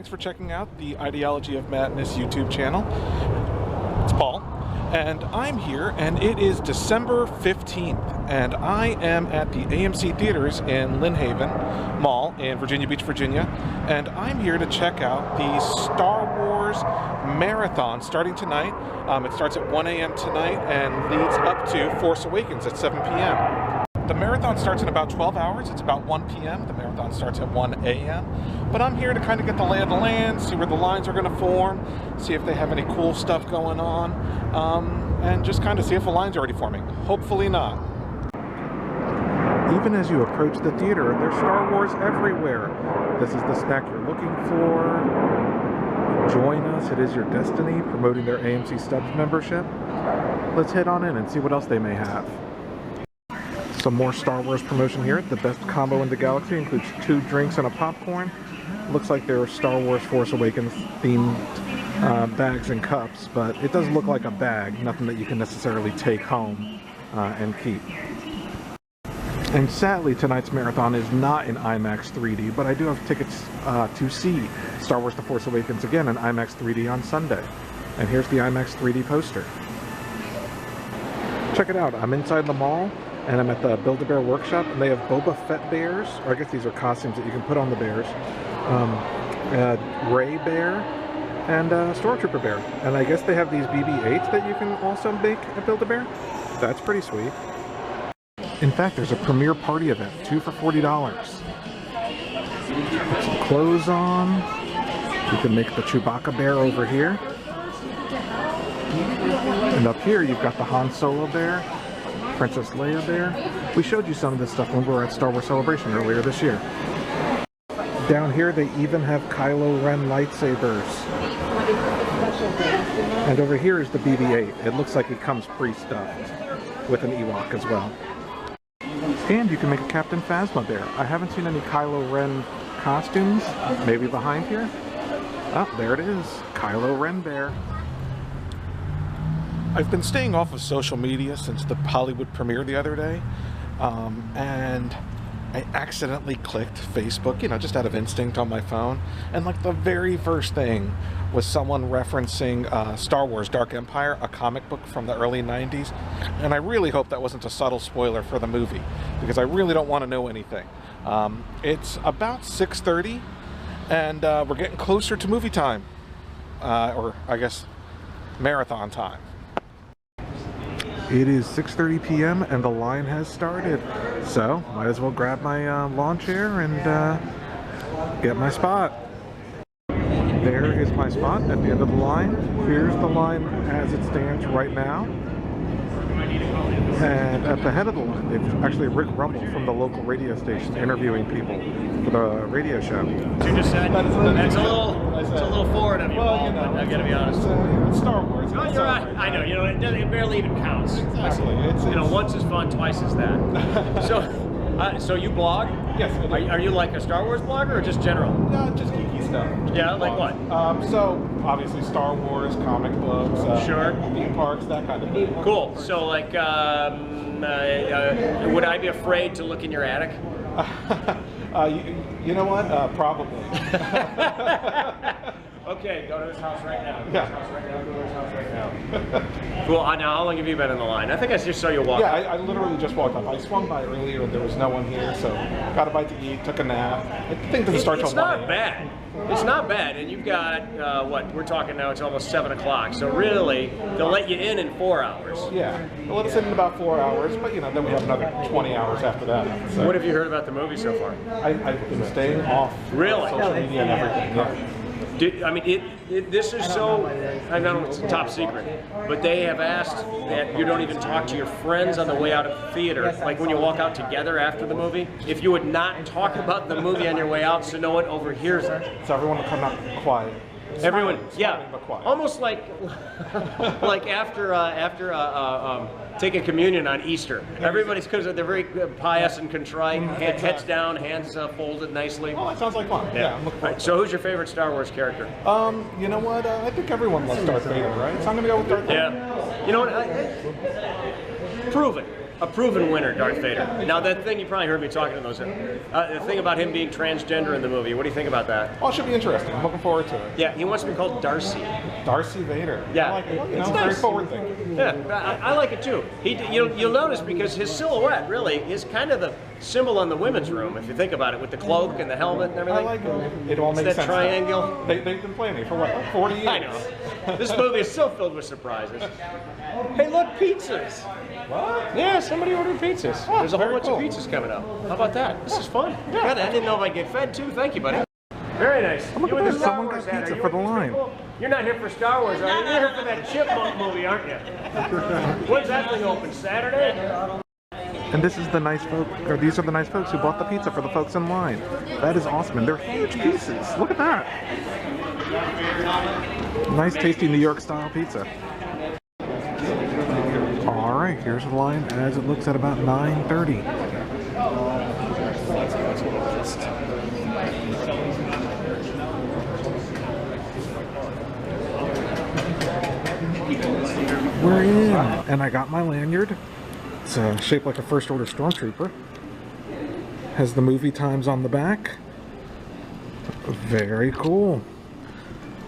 Thanks for checking out the Ideology of Madness YouTube channel. It's Paul, and I'm here, and it is December 15th, and I am at the AMC Theatres in Lynn Haven Mall in Virginia Beach, Virginia, and I'm here to check out the Star Wars Marathon starting tonight. It starts at 1 a.m. tonight and leads up to Force Awakens at 7 p.m. The marathon starts in about 12 hours. It's about 1 p.m. The marathon starts at 1 a.m. But I'm here to kind of get the lay of the land, see where the lines are going to form, see if they have any cool stuff going on, and just kind of see if the line's already forming. Hopefully not. Even as you approach the theater, there's Star Wars everywhere. This is the snack you're looking for. Join us, it is your destiny, promoting their AMC Stubs membership. Let's head on in and see what else they may have. Some more Star Wars promotion here. The best combo in the galaxy includes 2 drinks and a popcorn. Looks like there are Star Wars Force Awakens themed bags and cups, but it does look like a bag, nothing that you can necessarily take home and keep. And sadly, tonight's marathon is not in IMAX 3D, but I do have tickets to see Star Wars The Force Awakens again in IMAX 3D on Sunday. And here's the IMAX 3D poster. Check it out, I'm inside the mall, and I'm at the Build-A-Bear workshop, and they have Boba Fett bears, or I guess these are costumes that you can put on the bears, Rey bear, and Stormtrooper bear. And I guess they have these BB-8s that you can also make at Build-A-Bear. That's pretty sweet. In fact, there's a premiere party event, 2 for $40. Put some clothes on. You can make the Chewbacca bear over here. And up here, you've got the Han Solo bear, Princess Leia bear. We showed you some of this stuff when we were at Star Wars Celebration earlier this year. Down here they even have Kylo Ren lightsabers. And over here is the BB-8. It looks like it comes pre-stuffed with an Ewok as well. And you can make a Captain Phasma bear. I haven't seen any Kylo Ren costumes. Maybe behind here? Oh, there it is. Kylo Ren bear. I've been staying off of social media since the Hollywood premiere the other day, and I accidentally clicked Facebook, you know, just out of instinct on my phone, and like the very first thing was someone referencing Star Wars Dark Empire, a comic book from the early 90s, and I really hope that wasn't a subtle spoiler for the movie, because I really don't want to know anything. It's about 6:30, and we're getting closer to movie time, or I guess marathon time. It is 6:30 p.m. and the line has started, so might as well grab my lawn chair and get my spot. There is my spot at the end of the line. Here's the line as it stands right now. And at the head of the line, they've actually Rick Rumble from the local radio station interviewing people for the radio show. You just said it's a little forward of you, Paul, you know, but I gotta be honest. It's Star Wars. No, you're right. I know. You know, it barely even counts. Exactly. You know, once is fun, twice is that. So you blog? Yes. Are you like a Star Wars blogger or just general? No, just geeky stuff. Yeah, like what? So obviously Star Wars, comic books, sure, theme parks, that kind of thing. Cool. So like, would I be afraid to look in your attic? You know what? Probably. Okay, go to his house right now. Yeah. Go to his house right now. Cool. Now, how long have you been in the line? I think I just saw you walk. Yeah, I literally just walked up. I swung by earlier and there was no one here, so got a bite to eat, took a nap. I think doesn't start till 1 a.m. It's not bad. It's not bad, and you've got what we're talking now. It's almost 7 o'clock, so really they'll let you in 4 hours. Yeah, they'll let us in about 4 hours, but you know, then we have another 20 hours after that. So. What have you heard about the movie so far? I've been staying off social media and everything. Yeah. This is so, I know it's top secret, but they have asked that you don't even talk to your friends on the way out of the theater, like when you walk out together after the movie, if you would not talk about the movie on your way out so no one overhears it. So everyone will come out quiet. Everyone, smiling, but quiet. Almost like after taking communion on Easter. Everybody's, because they're very pious and contrite, heads down, hands folded nicely. Oh, that sounds like fun. Yeah, I'm looking forward to it. So who's your favorite Star Wars character? You know what? I think everyone loves Darth Vader, right? So I'm gonna go with Darth Vader. Yeah. You know what? Prove it. a proven winner, Darth Vader. Now that thing, you probably heard me talking to those. The thing about him being transgender in the movie, what do you think about that? Well, it should be interesting. I'm looking forward to it. Yeah, he wants to be called Darcy. Darcy Vader. Yeah, I like it. You it's know, nice. very forward thinking. Yeah, I like it too. You'll notice because his silhouette really is kind of the symbol on the women's room, if you think about it, with the cloak and the helmet and everything. I like it. It all makes that sense. triangle. They've been planning for what, like 40 years? I know. This movie is so filled with surprises. Hey, look, pizzas. What? Yeah, somebody ordered pizzas. Oh, There's a whole very bunch cool. of pizzas coming up. How about that? This is fun. Yeah. I didn't know if I'd get fed too. Thank you, buddy. Very nice. Oh, look You at with this. the Star Someone Wars got hat, pizza are you for the with these line. people? You're not here for Star Wars, are you? You're here for that Chipmunk movie, aren't you? When's that thing open? Saturday? And this is the nice folk, or these are the nice folks who bought the pizza for the folks in line. That is awesome, and they're huge pieces. Look at that. Nice, tasty New York style pizza. All right, here's the line as it looks at about 9:30. We're in, and I got my lanyard. It's shaped like a First Order Stormtrooper. Has the movie times on the back. Very cool.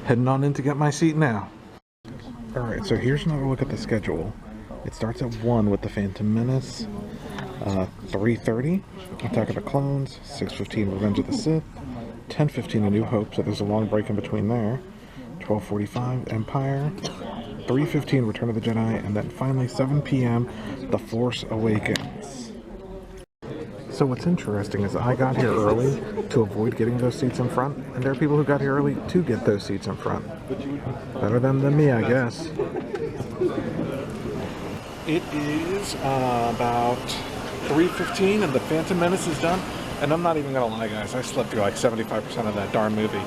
Heading on in to get my seat now. Alright, so here's another look at the schedule. It starts at 1 with The Phantom Menace. 3:30, Attack of the Clones. 6:15, Revenge of the Sith. 10:15, A New Hope, so there's a long break in between there. 12:45, Empire. 3:15, Return of the Jedi, and then finally 7 p.m., The Force Awakens. So what's interesting is I got here early to avoid getting those seats in front, and there are people who got here early to get those seats in front. Better them than me, I guess. It is about 3:15, and The Phantom Menace is done. And I'm not even gonna lie, guys, I slept through like 75% of that darn movie.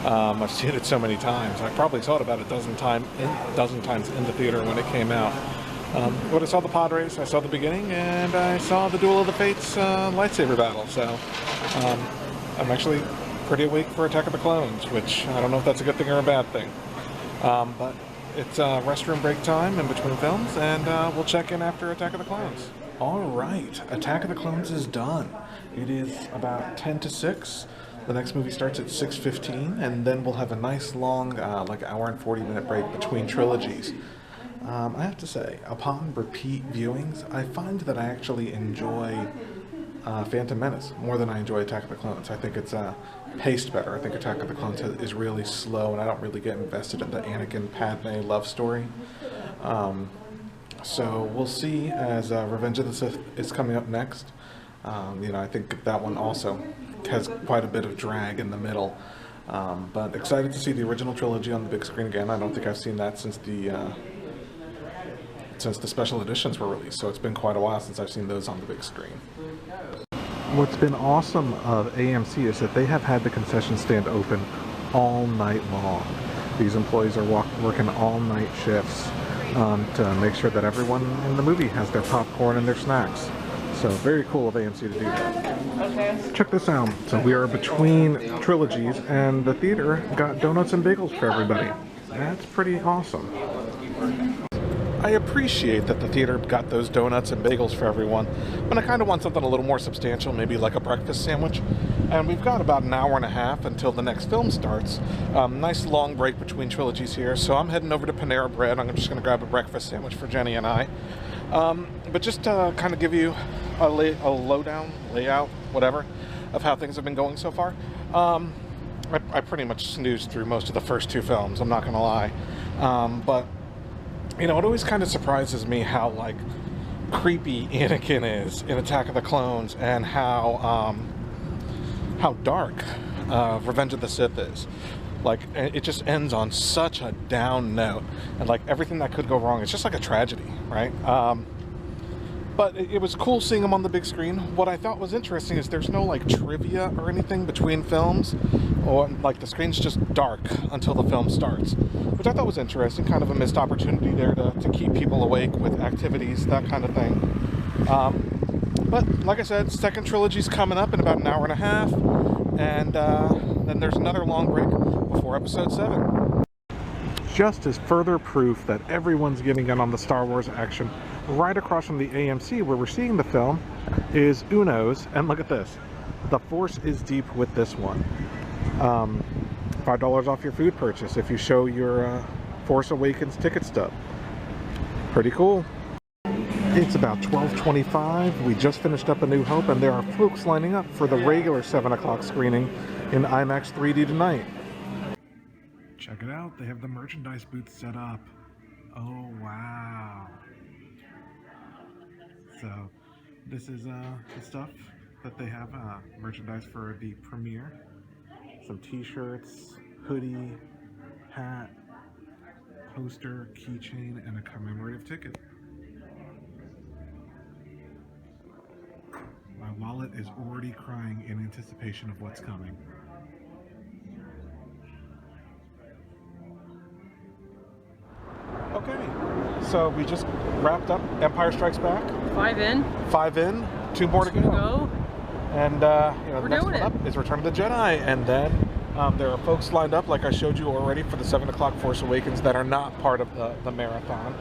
I've seen it so many times. I probably saw it about a dozen times in the theater when it came out. But I saw the pod race, I saw the beginning, and I saw the Duel of the Fates lightsaber battle. So I'm actually pretty awake for Attack of the Clones, which I don't know if that's a good thing or a bad thing. But it's restroom break time in between films, and we'll check in after Attack of the Clones. All right, Attack of the Clones is done. It is about 10 to 6. The next movie starts at 6:15, and then we'll have a nice long, like hour and 40-minute break between trilogies. I have to say, upon repeat viewings, I find that I actually enjoy Phantom Menace more than I enjoy Attack of the Clones. I think it's paced better. I think Attack of the Clones is really slow, and I don't really get invested in the Anakin-Padme love story. So we'll see as Revenge of the Sith is coming up next. I think that one also has quite a bit of drag in the middle. But excited to see the original trilogy on the big screen again. I don't think I've seen that since the special editions were released, so it's been quite a while since I've seen those on the big screen. What's been awesome of AMC is that they have had the concession stand open all night long. These employees are working all night shifts to make sure that everyone in the movie has their popcorn and their snacks. So very cool of AMC to do that. Okay. Check this out. So we are between trilogies, and the theater got donuts and bagels for everybody. That's pretty awesome. I appreciate that the theater got those donuts and bagels for everyone, but I kind of want something a little more substantial, maybe like a breakfast sandwich. And we've got about an hour and a half until the next film starts. Nice long break between trilogies here, so I'm heading over to Panera Bread. I'm just going to grab a breakfast sandwich for Jenny and I. But just to kind of give you a lowdown, layout, whatever, of how things have been going so far. I pretty much snoozed through most of the first two films, I'm not going to lie. But it always kind of surprises me how, like, creepy Anakin is in Attack of the Clones, and how dark Revenge of the Sith is. Like, it just ends on such a down note, and like everything that could go wrong, it's just like a tragedy, right? But it was cool seeing them on the big screen. What I thought was interesting is there's no like trivia or anything between films, or like the screen's just dark until the film starts, which I thought was interesting. Kind of a missed opportunity there to keep people awake with activities, that kind of thing. But like I said, second trilogy's coming up in about an hour and a half, and then there's another long break before episode 7. just as further proof that everyone's getting in on the Star Wars action, right across from the AMC where we're seeing the film is Uno's, and look at this. The Force is deep with this one. $5 off your food purchase if you show your Force Awakens ticket stub. Pretty cool. It's about 12:25. We just finished up A New Hope, and there are folks lining up for the regular 7 o'clock screening in IMAX 3D tonight. Check it out. They have the merchandise booth set up. Oh, wow. So, this is the stuff that they have merchandise for the premiere. Some t-shirts, hoodie, hat, poster, keychain, and a commemorative ticket. My wallet is already crying in anticipation of what's coming. Okay, so we just wrapped up Empire Strikes Back. 5 in. 5 in, 2 more to go. And you know, the next one up is Return of the Jedi, and then there are folks lined up, like I showed you already, for the 7 o'clock Force Awakens that are not part of the marathon.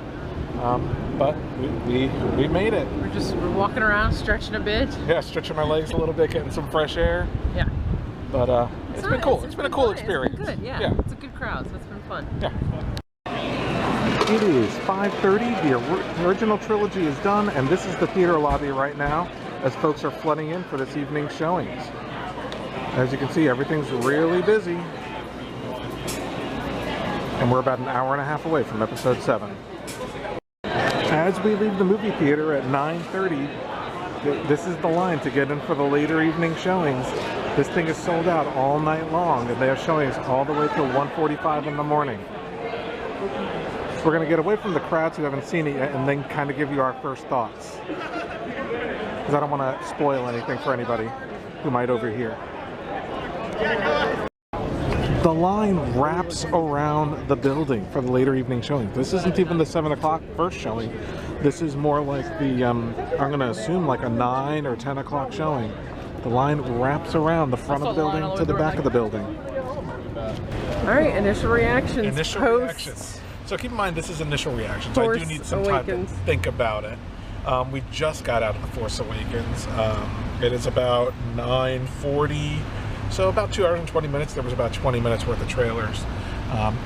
But we made it. We're walking around, stretching a bit. Yeah, stretching my legs a little bit, getting some fresh air. Yeah. But it's been cool. It's been a cool experience. It's been good, yeah. It's a good crowd, so it's been fun. Yeah. It is 5:30. The original trilogy is done, and this is the theater lobby right now as folks are flooding in for this evening's showings. As you can see, everything's really busy. And we're about an hour and a half away from episode 7. As we leave the movie theater at 9:30, this is the line to get in for the later evening showings. This thing is sold out all night long, and they have showings all the way till 1:45 in the morning. So we're going to get away from the crowds who haven't seen it yet and then kind of give you our first thoughts. Because I don't want to spoil anything for anybody who might overhear. The line wraps around the building for the later evening showing. This isn't even the 7 o'clock first showing. This is more like the, I'm going to assume like a 9 or 10 o'clock showing. The line wraps around the front of the building to the back of the building. All right, initial reactions. Initial reactions. So keep in mind, this is initial reactions. I do need some time to think about it. We just got out of The Force Awakens. It is about 9:40. So about 2 hours and 20 minutes. There was about 20 minutes worth of trailers,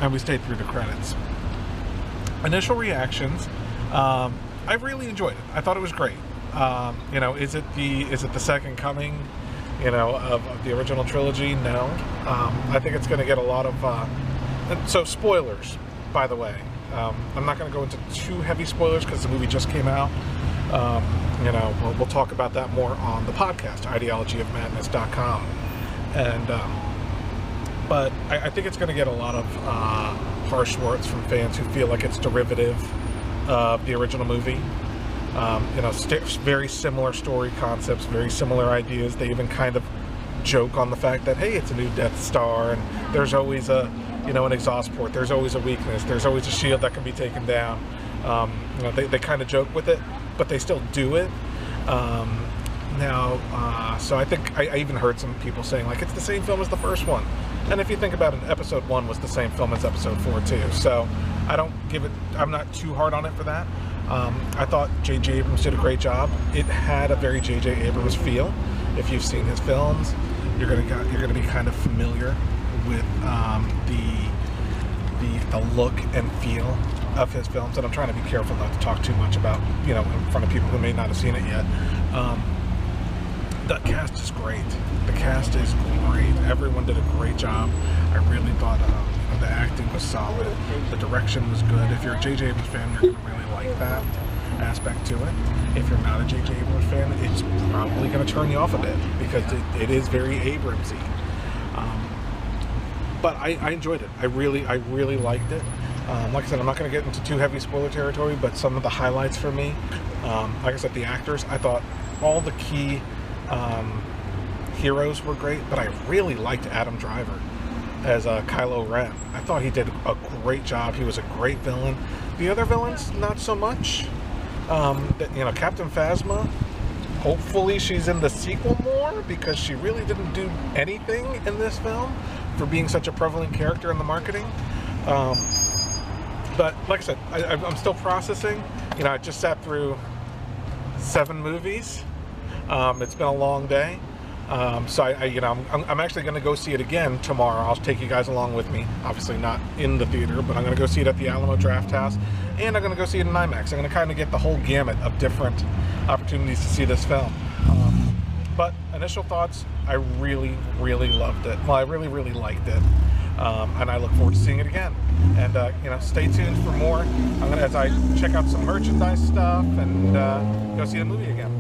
and we stayed through the credits. Initial reactions. I really enjoyed it. I thought it was great. You know, is it the second coming, you know, of the original trilogy? No. I think it's going to get a lot of. So spoilers, by the way. I'm not going to go into too heavy spoilers because the movie just came out. You know, we'll talk about that more on the podcast, ideologyofmadness.com. And but I think it's going to get a lot of harsh words from fans who feel like it's derivative of the original movie. You know, very similar story concepts, very similar ideas. They even kind of joke on the fact that, hey, it's a new Death Star, and there's always an exhaust port. There's always a weakness. There's always a shield that can be taken down. You know, they kind of joke with it, but they still do it. So I think I even heard some people saying like it's the same film as the first one, and if you think about it, episode 1 was the same film as episode 4 too. So I'm not too hard on it for that. I thought J.J. Abrams did a great job. It had a very J.J. Abrams feel. If you've seen his films, you're gonna be kind of familiar with the look and feel of his films. And I'm trying to be careful not to talk too much about, you know, in front of people who may not have seen it yet. The cast is great. The cast is great. Everyone did a great job. I really thought the acting was solid. The direction was good. If you're a J.J. Abrams fan, you're going to really like that aspect to it. If you're not a J.J. Abrams fan, it's probably going to turn you off a bit because it is very Abramsy. But I enjoyed it. I really liked it. Like I said, I'm not going to get into too heavy spoiler territory, but some of the highlights for me, like I said, the actors, I thought all the key heroes were great, but I really liked Adam Driver as Kylo Ren. I thought he did a great job. He was a great villain. The other villains, not so much. You know, Captain Phasma, hopefully she's in the sequel more because she really didn't do anything in this film for being such a prevalent character in the marketing. But like I said, I'm still processing. You know, I just sat through 7 movies. It's been a long day. So I'm actually going to go see it again tomorrow. I'll take you guys along with me. Obviously not in the theater, but I'm going to go see it at the Alamo Drafthouse, and I'm going to go see it in IMAX. I'm going to kind of get the whole gamut of different opportunities to see this film. But initial thoughts, I really, really loved it. Well, I really, really liked it. And I look forward to seeing it again. And stay tuned for more. As I check out some merchandise stuff and go see the movie again.